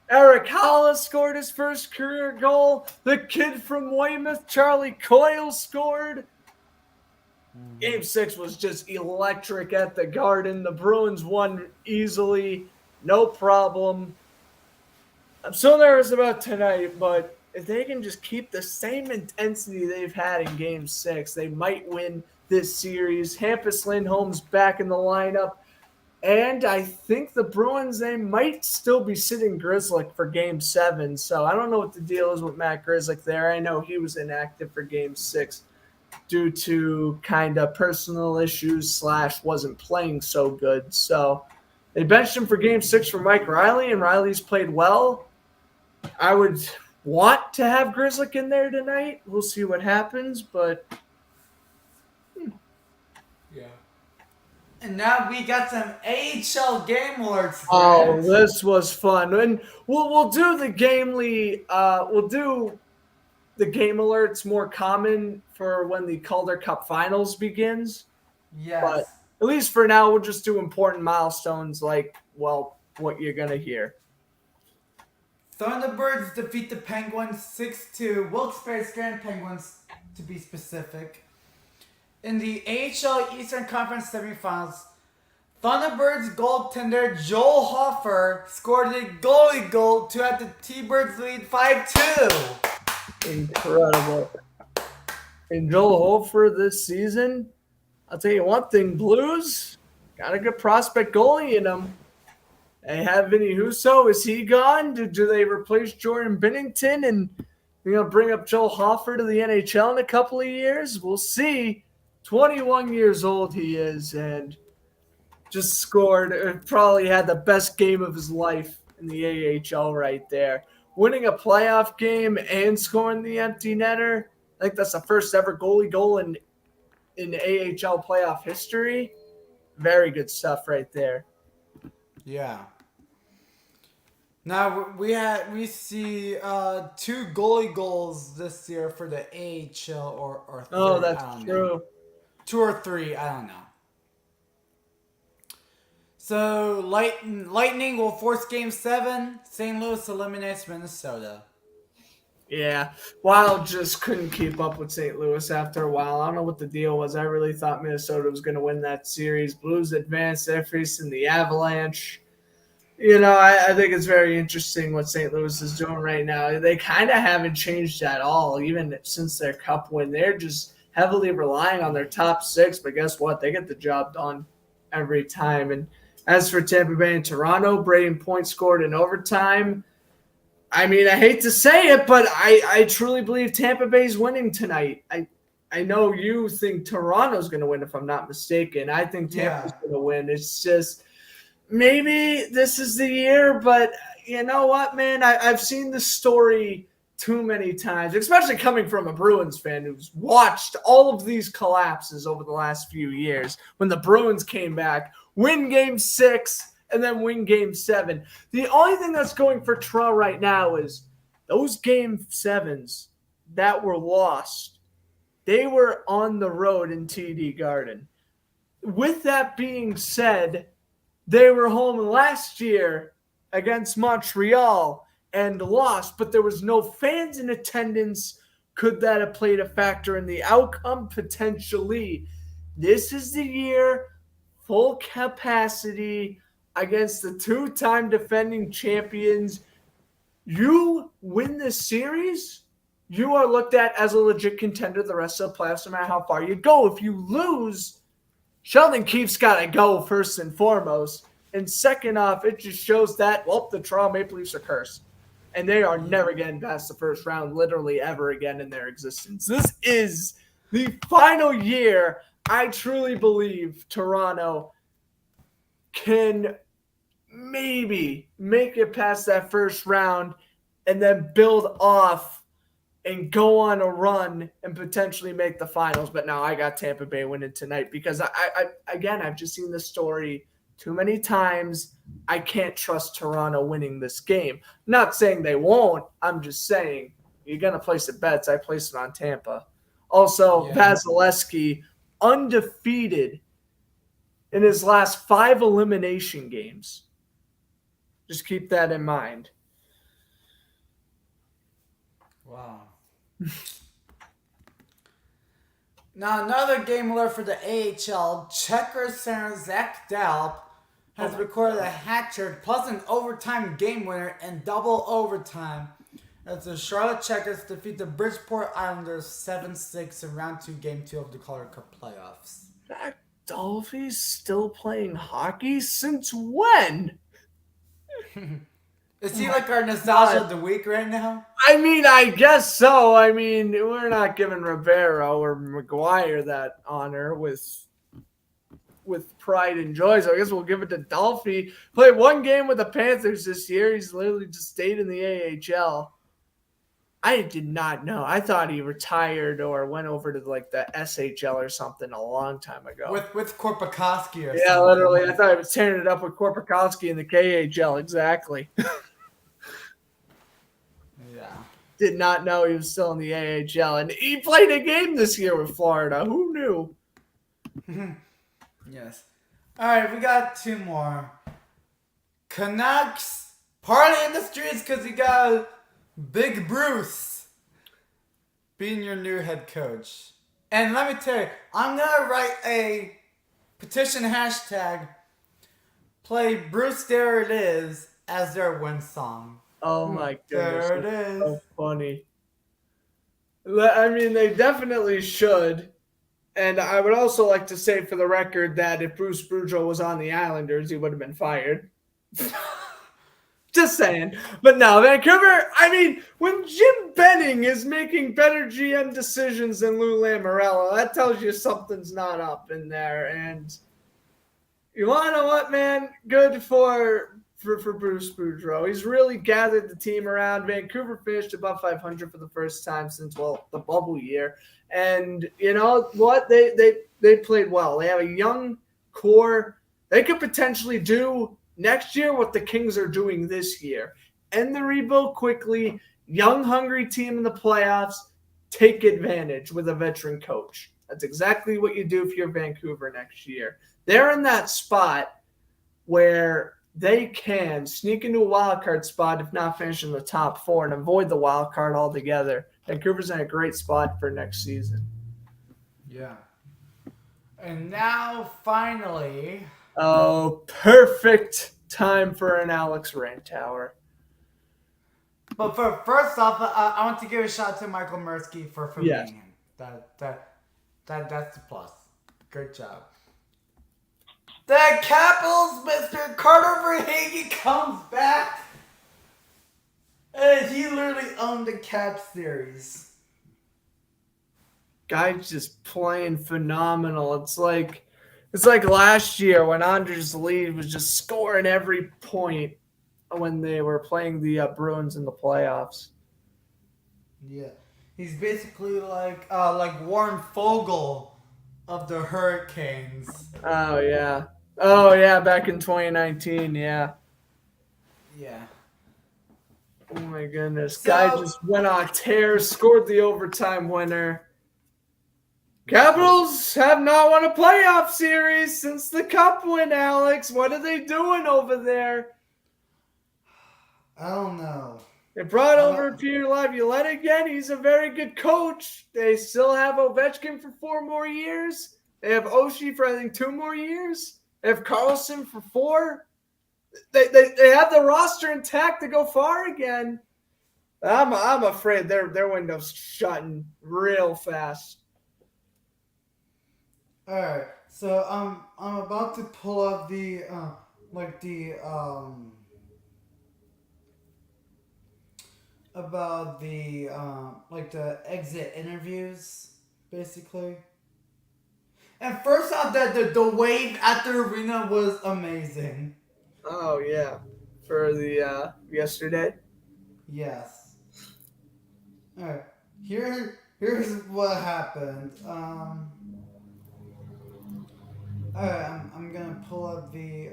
Eric Hollis scored his first career goal. The kid from Weymouth, Charlie Coyle, scored. Game 6 was just electric at the Garden. The Bruins won easily, no problem. I'm so nervous about tonight, but if they can just keep the same intensity they've had in Game 6, they might win this series. Hampus Lindholm's back in the lineup. And I think the Bruins, they might still be sitting Grzelcyk for Game 7. So I don't know what the deal is with Matt Grzelcyk there. I know he was inactive for Game 6 due to kind of personal issues / wasn't playing so good. So they benched him for Game 6 for Mike Riley, and Riley's played well. I would want to have Grzelcyk in there tonight. We'll see what happens, but Yeah. And now we got some AHL game alerts. oh, Grant. this was fun. And we'll do the we'll do the game alerts more common for when the Calder Cup Finals begins. Yes. But at least for now, we'll just do important milestones like, well, what you're going to hear. Thunderbirds defeat the Penguins 6-2. Wilkes-Barre's Grand Penguins, to be specific. In the AHL Eastern Conference semifinals, Thunderbirds goaltender Joel Hofer scored a goalie goal to have the T-Birds lead 5-2. Incredible. And Joel Hofer this season, I'll tell you one thing, Blues got a good prospect goalie in them. They have Vinny Husso. Is he gone? Do they replace Jordan Binnington and bring up Joel Hofer to the NHL in a couple of years? We'll see. 21 years old he is and just scored. Probably had the best game of his life in the AHL right there. Winning a playoff game and scoring the empty netter. I think that's the first ever goalie goal in AHL playoff history. Very good stuff right there. Yeah. Now we see 2 goalie goals this year for the AHL or 3, Oh, I that's don't true. know. 2 or 3, I don't know. So Lightning will force Game 7. St. Louis eliminates Minnesota. Yeah, Wild just couldn't keep up with St. Louis after a while. I don't know what the deal was. I really thought Minnesota was going to win that series. Blues advanced. They're facing the Avalanche. I think it's very interesting what St. Louis is doing right now. They kind of haven't changed at all, even since their cup win. They're just heavily relying on their top 6, but guess what? They get the job done every time. And as for Tampa Bay and Toronto, Braden Point scored in overtime. I mean, I hate to say it, but I truly believe Tampa Bay's winning tonight. I know you think Toronto's going to win, if I'm not mistaken. I think Tampa's going to win. It's just maybe this is the year, but you know what, man? I've seen this story too many times, especially coming from a Bruins fan who's watched all of these collapses over the last few years. When the Bruins came back, win Game 6, and then win Game 7. The only thing that's going for Toronto right now is those Game 7s that were lost. They were on the road in TD Garden. With that being said, they were home last year against Montreal and lost, but there was no fans in attendance. Could that have played a factor in the outcome? Potentially. This is the year, full capacity against the 2-time defending champions. You win this series, you are looked at as a legit contender the rest of the playoffs, no matter how far you go. If you lose, Sheldon Keefe's got to go first and foremost. And second off, it just shows that, the Toronto Maple Leafs are cursed. And they are never getting past the first round, literally ever again in their existence. This is the final year I truly believe Toronto can maybe make it past that first round and then build off and go on a run and potentially make the finals. But now I got Tampa Bay winning tonight because I've just seen this story too many times. I can't trust Toronto winning this game. Not saying they won't. I'm just saying you're going to place the bets. I place it on Tampa. Also, Vasilevsky undefeated in his last 5 elimination games. Just keep that in mind. Wow. Now another game alert for the AHL. Checkers center Zach Dalp has recorded a hat trick plus an overtime game winner and double overtime as the Charlotte Checkers defeat the Bridgeport Islanders 7-6 in round 2, game 2 of the Calder Cup playoffs. Zach Dolphy's still playing hockey? Since when? Is he like our nostalgia of the week right now? I mean, I guess so. I mean, we're not giving Ribeiro or McGuire that honor with pride and joy. So I guess we'll give it to Dolphy. Played one game with the Panthers this year. He's literally just stayed in the AHL. I did not know. I thought he retired or went over to like the SHL or something a long time ago. With Korpikoski or Yeah, something. literally. I thought he was tearing it up with Korpikoski in the KHL. Exactly. Yeah. Did not know he was still in the AHL. And he played a game this year with Florida. Who knew? Yes. All right, we got two more. Canucks party in the streets because you got Big Bruce being your new head coach. And let me tell you, I'm going to write a petition hashtag, play Bruce There It Is as their win song. Oh my goodness. There it is. So funny. I mean, they definitely should. And I would also like to say for the record that if Bruce Boudreau was on the Islanders, he would have been fired. Just saying. But no, Vancouver, I mean, when Jim Benning is making better GM decisions than Lou Lamoriello, that tells you something's not up in there. And you want to know what, man? Good for Bruce Boudreau. He's really gathered the team around. Vancouver finished above 500 for the first time since, well, the bubble year. And you know what? They played well. They have a young core. They could potentially do next year what the Kings are doing this year. End the rebuild quickly. Young, hungry team in the playoffs. Take advantage with a veteran coach. That's exactly what you do if you're Vancouver next year. They're in that spot where they can sneak into a wild card spot, if not finish in the top 4, and avoid the wild card altogether. Vancouver's in a great spot for next season. Yeah. And now, finally... Oh, perfect time for an Alex Rantower. But first off, I want to give a shout out to Michael Mursky for Yes. being him. That's the plus. Great job. The Capitals, Mr. Carter Verhaeghe comes back. And he literally owned the Cap series. Guy's just playing phenomenal. It's like last year when Anders Lee was just scoring every point when they were playing the Bruins in the playoffs. Yeah. He's basically like Warren Fogle of the Hurricanes. Oh, yeah, back in 2019, yeah. Yeah. Oh, my goodness. Guy just went on a tear, scored the overtime winner. Capitals have not won a playoff series since the Cup win, Alex. What are they doing over there? I don't know. They brought over Peter Laviolette again. He's a very good coach. They still have Ovechkin for 4 more years. They have Oshie for, I think, 2 more years. They have Carlson for 4. They have the roster intact to go far again. I'm afraid their window's shutting real fast. All right, so I'm about to pull up the about the exit interviews basically. And first off, the wave at the arena was amazing. Oh yeah, for the yesterday. Yes. All right, here's what happened. Alright, I'm gonna pull up the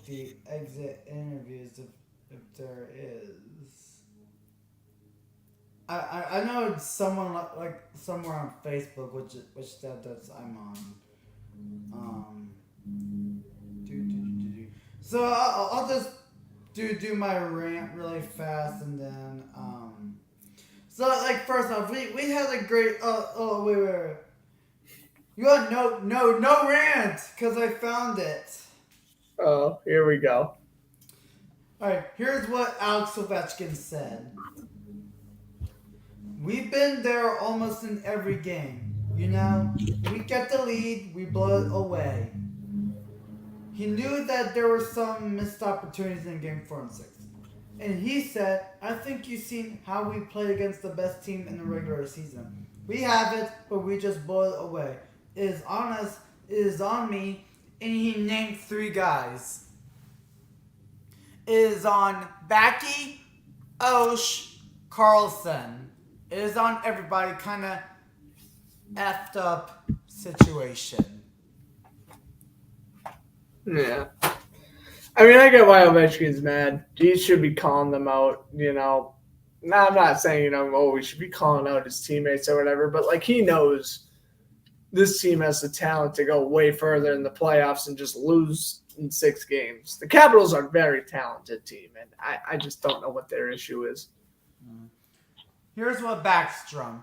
the exit interviews if there is. I know it's someone like somewhere on Facebook which that's I'm on. So I'll just do my rant really fast and then so like first off we had a great wait. You got no rant, because I found it. Oh, here we go. All right, here's what Alex Ovechkin said. We've been there almost in every game. You know, we get the lead, we blow it away. He knew that there were some missed opportunities in game 4 and 6. And he said, I think you've seen how we played against the best team in the regular season. We have it, but we just blow it away. It is on us, it is on me, and he named 3 guys. It is on Backy, Osh, Carlson. It is on everybody, kind of effed up situation. Yeah. I mean, I get why Ovechkin's mad. He should be calling them out, you know. No, I'm not saying, you know, oh, we should be calling out his teammates or whatever, but, like, he knows this team has the talent to go way further in the playoffs and just lose in 6 games. The Capitals are a very talented team, and I just don't know what their issue is. Here's what Backstrom.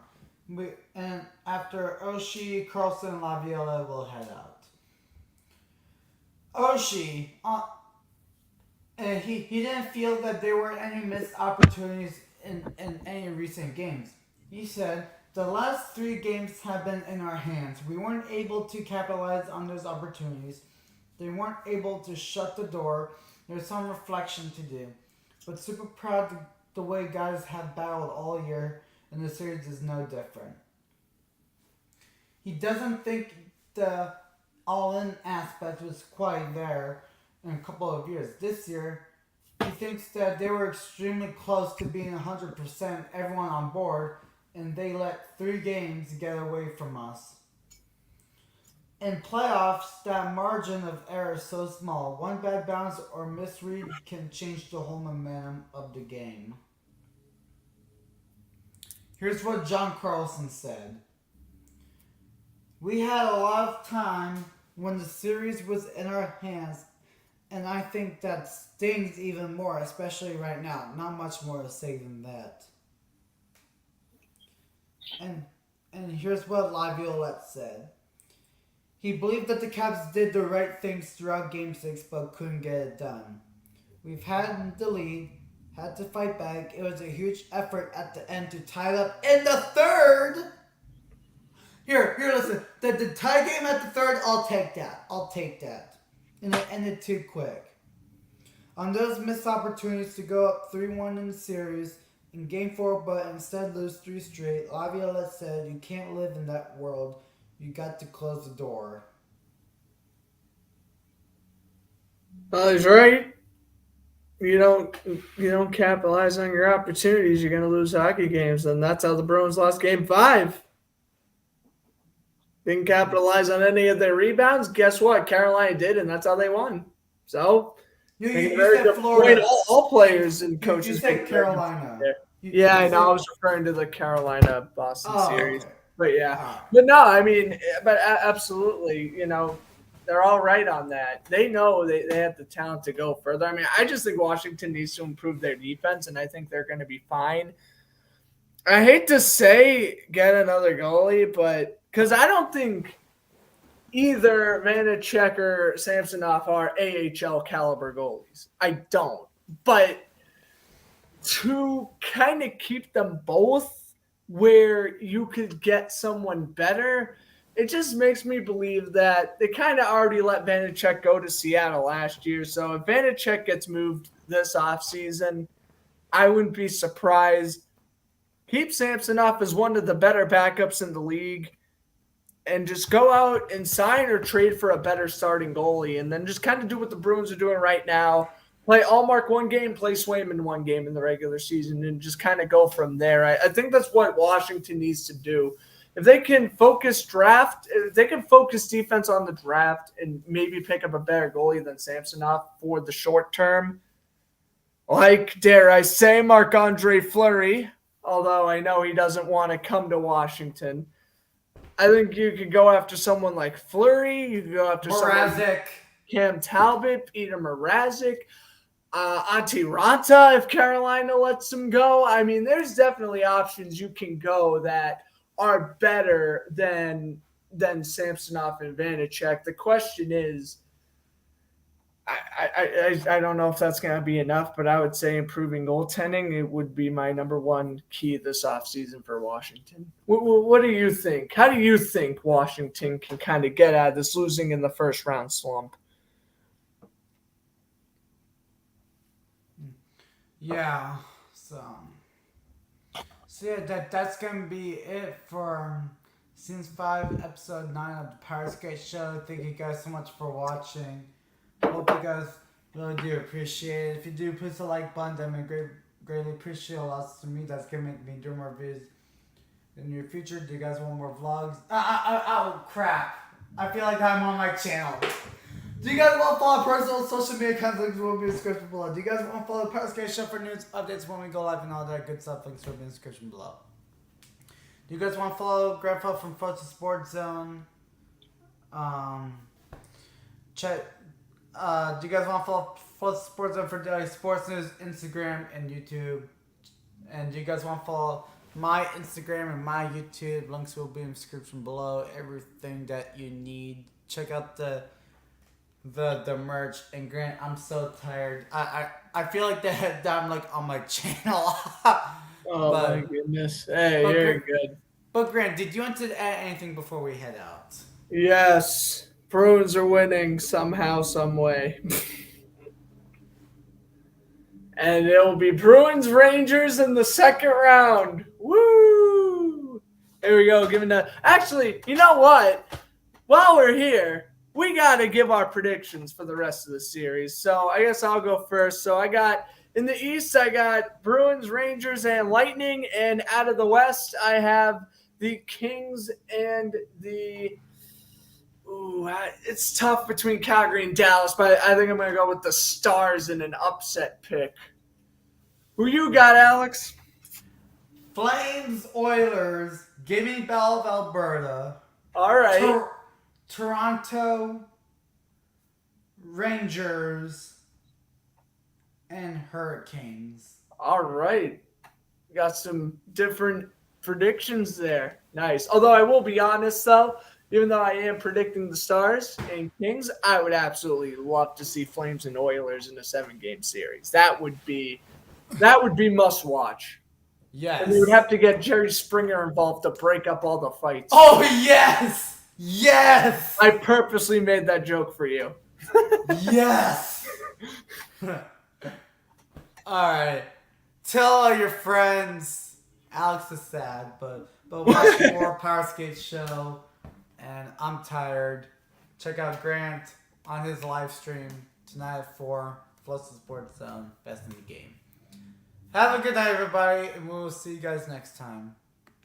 And after Oshie, Carlson, and Laviola will head out. Oshie, he didn't feel that there were any missed opportunities in any recent games. He said, the last 3 games have been in our hands. We weren't able to capitalize on those opportunities. They weren't able to shut the door. There's some reflection to do. But super proud the way guys have battled all year, and the series is no different. He doesn't think the all-in aspect was quite there in a couple of years. This year, he thinks that they were extremely close to being 100% everyone on board, and they let 3 games get away from us. In playoffs, that margin of error is so small. One bad bounce or misread can change the whole momentum of the game. Here's what John Carlson said. We had a lot of time when the series was in our hands, and I think that stings even more, especially right now. Not much more to say than that. And here's what Laviolette said. He believed that the Caps did the right things throughout Game 6, but couldn't get it done. We've had the lead, had to fight back. It was a huge effort at the end to tie it up in the third. Here, listen. The tie game at the third, I'll take that. And it ended too quick. On those missed opportunities to go up 3-1 in the series in Game 4, but instead lose 3 straight, Laviolette said, you can't live in that world. You got to close the door. Well, he's right. You don't capitalize on your opportunities, you're going to lose hockey games, and that's how the Bruins lost Game 5. Didn't capitalize on any of their rebounds. Guess what? Carolina did, and that's how they won. So, You very said good Florida. point. All players and coaches. You said Carolina. Yeah, I know. I was referring to the Carolina-Boston series. Okay. But yeah, but no, I mean, but absolutely, you know, they're all right on that. They know they have the talent to go further. I mean, I just think Washington needs to improve their defense, and I think they're going to be fine. I hate to say get another goalie, but because I don't think either Vanacek or Samsonov are AHL caliber goalies. I don't. But to kind of keep them both where you could get someone better, it just makes me believe that they kind of already let Vanacek go to Seattle last year. So if Vanacek gets moved this offseason, I wouldn't be surprised. Keep Samsonov as one of the better backups in the league and just go out and sign or trade for a better starting goalie and then just kind of do what the Bruins are doing right now. Play Allmark 1 game, play Swayman 1 game in the regular season, and just kind of go from there. I think that's what Washington needs to do. If they can focus defense on the draft and maybe pick up a better goalie than Samsonov for the short term, like, dare I say, Marc-Andre Fleury, although I know he doesn't want to come to Washington. I think you could go after someone like Fleury. You could go after Mrazek. Cam Talbot, Peter Mrazek. Antti Ranta, if Carolina lets him go. I mean, there's definitely options you can go that are better than Samsonov and Vanacek. The question is, I don't know if that's going to be enough, but I would say improving goaltending, it would be my number one key this offseason for Washington. What do you think? How do you think Washington can kind of get out of this losing in the first round slump? Yeah. So yeah, that's gonna be it for season 5, episode 9 of the Powerskateshow. Thank you guys so much for watching. Hope you guys really do appreciate it. If you do, please the like button. That would greatly appreciate a lot to me. That's gonna make me do more videos in the near future. Do you guys want more vlogs? Oh crap! I feel like I'm on my channel. Do you guys want to follow personal social media accounts? Links will be in the description below. Do you guys want to follow the Powerskateshow for news, updates when we go live and all that good stuff? Links will be in the description below. Do you guys want to follow Grandpa from Frozen Sports Zone? Check. Do you guys want to follow Frozen Sports Zone for daily sports news, Instagram and YouTube? And do you guys want to follow my Instagram and my YouTube? Links will be in the description below. Everything that you need. Check out the merch. And Grant, I'm so tired. I feel like that I'm like on my channel. Oh my goodness. Hey, you're good. But Grant, did you want to add anything before we head out? Yes. Bruins are winning somehow, some way. And it'll be Bruins Rangers in the second round. Woo! Here we go. Actually, you know what? While we're here, we got to give our predictions for the rest of the series. So I guess I'll go first. So in the East, I got Bruins, Rangers, and Lightning. And out of the West, I have the Kings and the... Ooh, it's tough between Calgary and Dallas, but I think I'm going to go with the Stars in an upset pick. Who you got, Alex? Flames, Oilers, Gimme Bell of Alberta. All right. Toronto, Rangers, and Hurricanes. All right. Got some different predictions there. Nice. Although I will be honest, though, even though I am predicting the Stars and Kings, I would absolutely love to see Flames and Oilers in a 7-game series. That would be must watch. Yes. And we would have to get Jerry Springer involved to break up all the fights. Oh, yes! Yes! I purposely made that joke for you. Yes! Alright. Tell all your friends. Alex is sad, but watch more Powerskateshow. And I'm tired. Check out Grant on his live stream tonight at 4. Frozen Sports Zone. Best in the game. Have a good night, everybody, and we'll see you guys next time.